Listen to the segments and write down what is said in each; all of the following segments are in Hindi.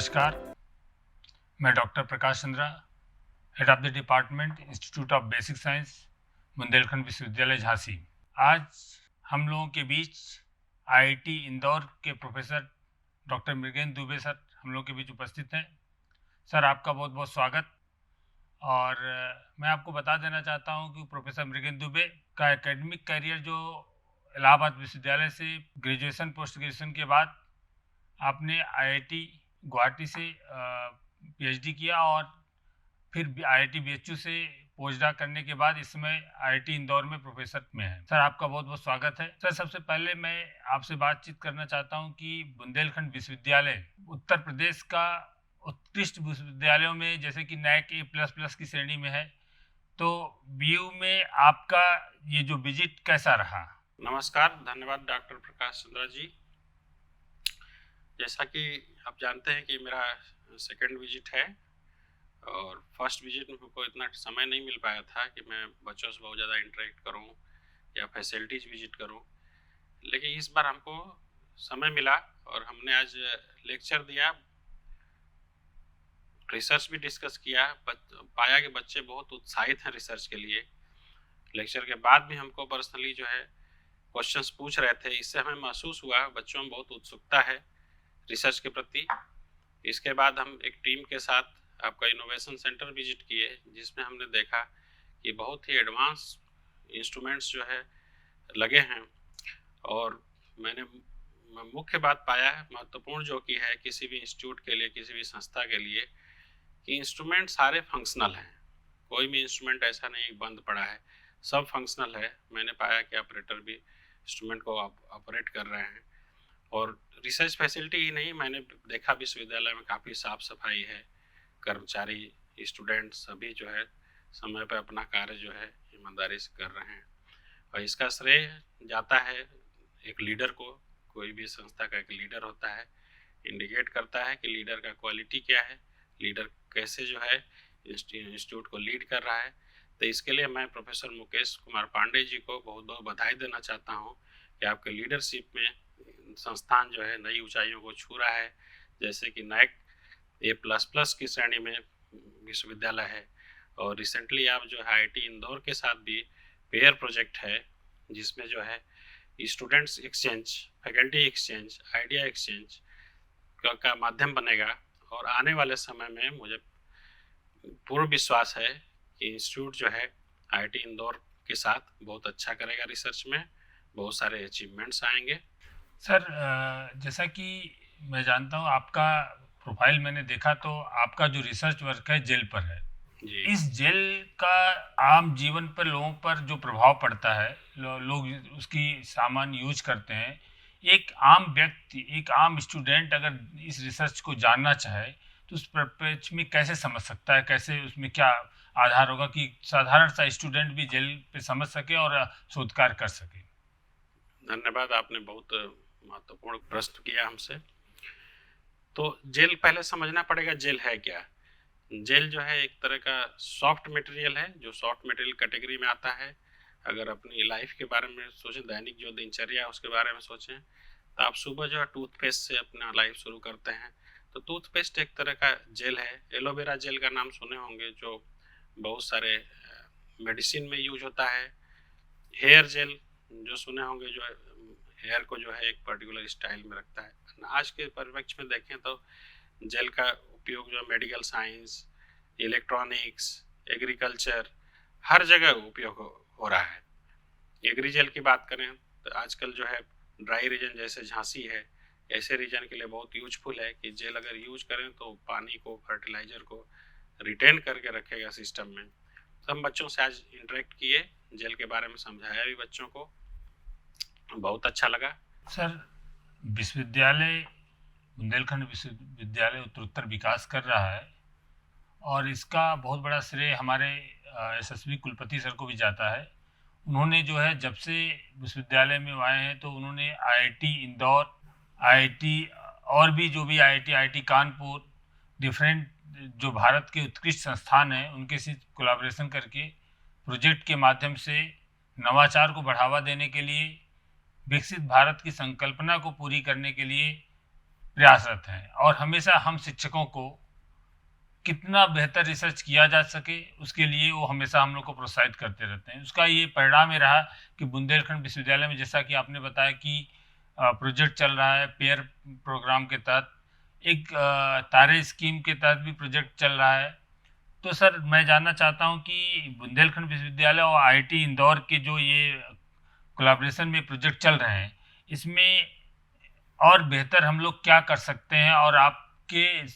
नमस्कार, मैं doctor Prakash Chandra, head of the department institute of basic science, Bundelkhand विश्वविद्यालय झांसी। आज हम लोगों के बीच आईआईटी इंदौर के professor doctor Mrigendra Dubey sir हम लोगों के बीच उपस्थित हैं। सर, आपका बहुत बहुत स्वागत। और मैं आपको बता देना चाहता हूं कि प्रोफेसर मृगेंद्र दुबे का एकेडमिक करियर जो इलाहाबाद विश्वविद्यालय से ग्रेजुएशन पोस्ट ग्रेजुएशन के बाद आपने आईआईटी गुवाहाटी से पीएचडी किया और फिर आईआईटी बीएचयू से पोस्ट डॉक करने के बाद इस समय आईआईटी इंदौर में प्रोफेसर में है। सर, आपका बहुत बहुत स्वागत है। सर, सबसे पहले मैं आपसे बातचीत करना चाहता हूं कि बुंदेलखंड विश्वविद्यालय उत्तर प्रदेश का उत्कृष्ट विश्वविद्यालयों में जैसे कि नैक A++ की श्रेणी में है, तो बीयू में आपका ये जो विजिट कैसा रहा? नमस्कार, धन्यवाद डॉक्टर प्रकाश चंद्रा जी। जैसा कि आप जानते हैं कि मेरा सेकंड विजिट है और फर्स्ट विजिट में को इतना समय नहीं मिल पाया था कि मैं बच्चों से बहुत ज़्यादा इंटरेक्ट करूं या फैसिलिटीज़ विजिट करूं, लेकिन इस बार हमको समय मिला और हमने आज लेक्चर दिया, रिसर्च भी डिस्कस किया। पाया कि बच्चे बहुत उत्साहित हैं रिसर्च के लिए। लेक्चर के बाद भी हमको पर्सनली जो है क्वेश्चंस पूछ रहे थे, इससे हमें महसूस हुआ बच्चों में बहुत उत्सुकता है रिसर्च के प्रति। इसके बाद हम एक टीम के साथ आपका इनोवेशन सेंटर विजिट किए, जिसमें हमने देखा कि बहुत ही एडवांस इंस्ट्रूमेंट्स जो है लगे हैं। और मैंने मुख्य बात पाया है, महत्वपूर्ण जो कि है किसी भी इंस्टीट्यूट के लिए, किसी भी संस्था के लिए, कि इंस्ट्रूमेंट सारे फंक्शनल हैं। कोई भी इंस्ट्रूमेंट ऐसा नहीं बंद पड़ा है, सब फंक्शनल है। मैंने पाया कि ऑपरेटर भी इंस्ट्रूमेंट को ऑपरेट कर रहे हैं। और रिसर्च फैसिलिटी ही नहीं, मैंने देखा विश्वविद्यालय में काफ़ी साफ सफाई है, कर्मचारी स्टूडेंट सभी जो है समय पर अपना कार्य जो है ईमानदारी से कर रहे हैं। और इसका श्रेय जाता है एक लीडर को। कोई भी संस्था का एक लीडर होता है, इंडिकेट करता है कि लीडर का क्वालिटी क्या है, लीडर कैसे जो है इंस्टीट्यूट को लीड कर रहा है। तो इसके लिए मैं प्रोफेसर मुकेश कुमार पांडे जी को बहुत बहुत बधाई देना चाहता हूँ कि आपके लीडरशिप में संस्थान जो है नई ऊंचाइयों को छू रहा है। जैसे कि नैक A++ की श्रेणी में विश्वविद्यालय है, और रिसेंटली आप जो है आईआईटी इंदौर के साथ भी पेयर प्रोजेक्ट है, जिसमें जो है students exchange, faculty exchange, idea exchange का माध्यम बनेगा। और आने वाले समय में मुझे पूर्ण विश्वास है कि इंस्टीट्यूट जो है आईआईटी इंदौर के साथ बहुत अच्छा करेगा, रिसर्च में बहुत सारे अचीवमेंट्स आएंगे। सर, जैसा कि मैं जानता हूँ आपका प्रोफाइल मैंने देखा, तो आपका जो रिसर्च वर्क है जेल पर है जी। इस जेल का आम जीवन पर लोगों पर जो प्रभाव पड़ता है, लोग उसकी सामान यूज करते हैं। एक आम व्यक्ति, एक आम स्टूडेंट अगर इस रिसर्च को जानना चाहे तो उस परिप्रेक्ष्य में कैसे समझ सकता है, कैसे उसमें क्या आधार होगा कि साधारण सा स्टूडेंट भी जेल पे समझ सके और शोध कार्य कर सके? धन्यवाद, आपने बहुत महत्वपूर्ण प्रश्न किया हमसे। तो जेल पहले समझना पड़ेगा, जेल है क्या। जेल जो है एक तरह का सॉफ्ट मटेरियल है, जो सॉफ्ट मटेरियल कैटेगरी में आता है। अगर अपनी लाइफ के बारे में सोचें, दैनिक जो दिनचर्या है उसके बारे में सोचें, तो आप सुबह जो है टूथपेस्ट से अपना लाइफ शुरू करते हैं। तो टूथपेस्ट एक तरह का जेल है। एलोवेरा जेल का नाम सुने होंगे, जो बहुत सारे मेडिसिन में यूज होता है। हेयर जेल जो सुने होंगे, जो हेयर को जो है एक पर्टिकुलर स्टाइल में रखता है। आज के परिप्रेक्ष्य में देखें तो जेल का उपयोग जो मेडिकल साइंस, इलेक्ट्रॉनिक्स, एग्रीकल्चर, हर जगह उपयोग हो रहा है। एग्री जेल की बात करें तो आजकल जो है ड्राई रीजन जैसे झांसी है, ऐसे रीजन के लिए बहुत यूजफुल है कि जेल अगर यूज करें तो पानी को, फर्टिलाइजर को रिटेन करके रखेगा सिस्टम में। तो हम बच्चों से आज इंटरेक्ट किए, जेल के बारे में समझाया भी बच्चों को, बहुत अच्छा लगा। सर, विश्वविद्यालय बुंदेलखंड विश्वविद्यालय उत्तरोत्तर विकास कर रहा है और इसका बहुत बड़ा श्रेय हमारे यशस्वी कुलपति सर को भी जाता है। उन्होंने जो है जब से विश्वविद्यालय में आए हैं तो उन्होंने आईआईटी इंदौर, आईआईटी और भी जो भी आईआईटी कानपुर, डिफरेंट जो भारत के उत्कृष्ट संस्थान हैं उनके साथ कोलैबोरेशन करके प्रोजेक्ट के माध्यम से नवाचार को बढ़ावा देने के लिए, विकसित भारत की संकल्पना को पूरी करने के लिए प्रयासरत हैं और हमेशा हम शिक्षकों को कितना बेहतर रिसर्च किया जा सके उसके लिए वो हमेशा हम लोग को प्रोत्साहित करते रहते हैं। उसका ये परिणाम ये रहा कि बुंदेलखंड विश्वविद्यालय में, जैसा कि आपने बताया कि प्रोजेक्ट चल रहा है पेयर प्रोग्राम के तहत, एक तारे स्कीम के तहत भी प्रोजेक्ट चल रहा है। तो सर मैं जानना चाहता हूँ कि बुंदेलखंड विश्वविद्यालय और आईआईटी इंदौर के जो ये कोलैबोरेशन में प्रोजेक्ट चल रहे हैं, इसमें और बेहतर हम लोग क्या कर सकते हैं, और आपके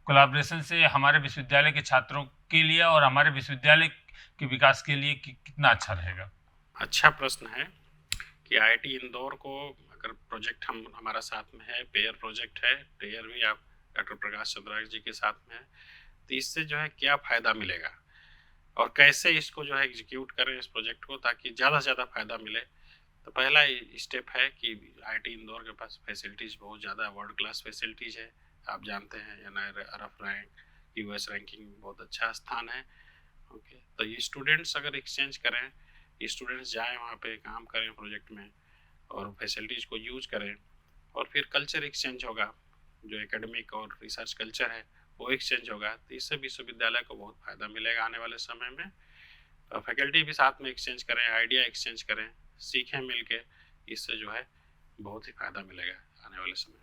कोलैबोरेशन से हमारे विश्वविद्यालय के छात्रों के लिए और हमारे विश्वविद्यालय के विकास के लिए कितना अच्छा रहेगा? अच्छा प्रश्न है कि आईआईटी इंदौर को अगर प्रोजेक्ट हमारा साथ में है, पेयर प्रोजेक्ट है, पेयर भी आप डॉक्टर प्रकाश चंद्रा जी के साथ में है, तो इससे जो है क्या फ़ायदा मिलेगा और कैसे इसको जो है एग्जीक्यूट करें इस प्रोजेक्ट को ताकि ज़्यादा से ज़्यादा फ़ायदा मिले। तो पहला स्टेप है कि आईआईटी इंदौर के पास फैसिलिटीज़ बहुत ज़्यादा वर्ल्ड क्लास फैसिलिटीज़ है। आप जानते हैं NIRF रैंक, US रैंकिंग बहुत अच्छा स्थान है। ओके, तो ये स्टूडेंट्स अगर एक्सचेंज करें, ये स्टूडेंट्स जाएँ वहाँ पे काम करें प्रोजेक्ट में और फैसिलिटीज़ को यूज करें और फिर कल्चर एक्सचेंज होगा, जो एकेडमिक और रिसर्च कल्चर है वो एक्सचेंज होगा। तो इससे विश्वविद्यालय को बहुत फ़ायदा मिलेगा आने वाले समय में। फैकल्टी भी साथ में एक्सचेंज करें, आइडिया एक्सचेंज करें, सीखें मिल के, इससे जो है बहुत ही फ़ायदा मिलेगा आने वाले समय में।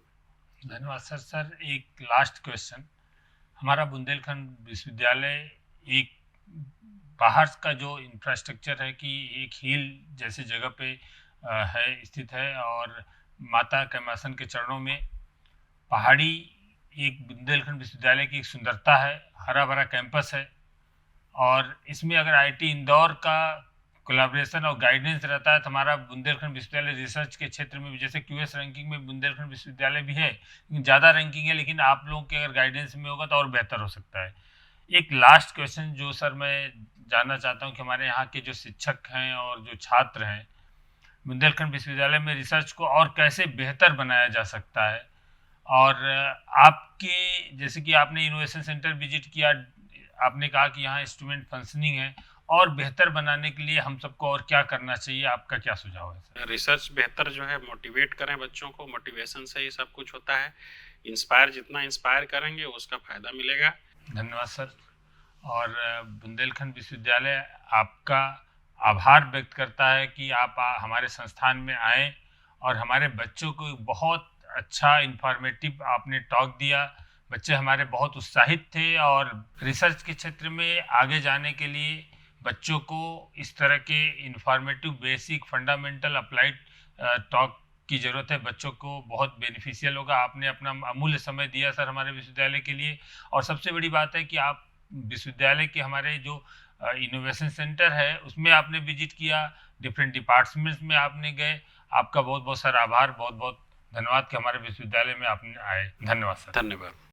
धन्यवाद सर। सर एक लास्ट क्वेश्चन, हमारा बुंदेलखंड विश्वविद्यालय एक बाहर का जो इंफ्रास्ट्रक्चर है कि एक हिल जैसे जगह पे है स्थित है और माता कैमासन के चरणों में पहाड़ी एक बुंदेलखंड विश्वविद्यालय की एक सुंदरता है, हरा भरा कैंपस है और इसमें अगर आईआईटी इंदौर का कोलैबोरेशन और गाइडेंस रहता है तो हमारा बुंदेलखंड विश्वविद्यालय रिसर्च के क्षेत्र में भी, जैसे QS रैंकिंग में बुंदेलखंड विश्वविद्यालय भी है, लेकिन ज़्यादा रैंकिंग है, लेकिन आप लोगों के अगर गाइडेंस में होगा तो और बेहतर हो सकता है। एक लास्ट क्वेश्चन जो सर मैं जानना चाहता हूँ कि हमारे यहाँ के जो शिक्षक हैं और जो छात्र हैं, बुंदेलखंड विश्वविद्यालय में रिसर्च को और कैसे बेहतर बनाया जा सकता है, और आपके जैसे कि आपने इनोवेशन सेंटर विजिट किया, आपने कहा कि यहाँ इंस्ट्रूमेंट फंक्शनिंग है, और बेहतर बनाने के लिए हम सबको और क्या करना चाहिए, आपका क्या सुझाव है सर? रिसर्च बेहतर जो है मोटिवेट करें बच्चों को, मोटिवेशन से ही सब कुछ होता है। इंस्पायर जितना इंस्पायर करेंगे उसका फ़ायदा मिलेगा। धन्यवाद सर। और बुंदेलखंड विश्वविद्यालय आपका आभार व्यक्त करता है कि आप हमारे संस्थान में आए और हमारे बच्चों को बहुत अच्छा इंफॉर्मेटिव आपने टॉक दिया। बच्चे हमारे बहुत उत्साहित थे और रिसर्च के क्षेत्र में आगे जाने के लिए बच्चों को इस तरह के informative, basic, fundamental, applied talk की ज़रूरत है। बच्चों को बहुत बेनिफिशियल होगा। आपने अपना अमूल्य समय दिया सर हमारे विश्वविद्यालय के लिए, और सबसे बड़ी बात है कि आप विश्वविद्यालय के हमारे जो इनोवेशन सेंटर है उसमें आपने विजिट किया, डिफरेंट डिपार्टमेंट्स में आपने गए। आपका बहुत बहुत सर आभार, बहुत बहुत धन्यवाद कि हमारे विश्वविद्यालय में आपने आए। धन्यवाद सर। धन्यवाद।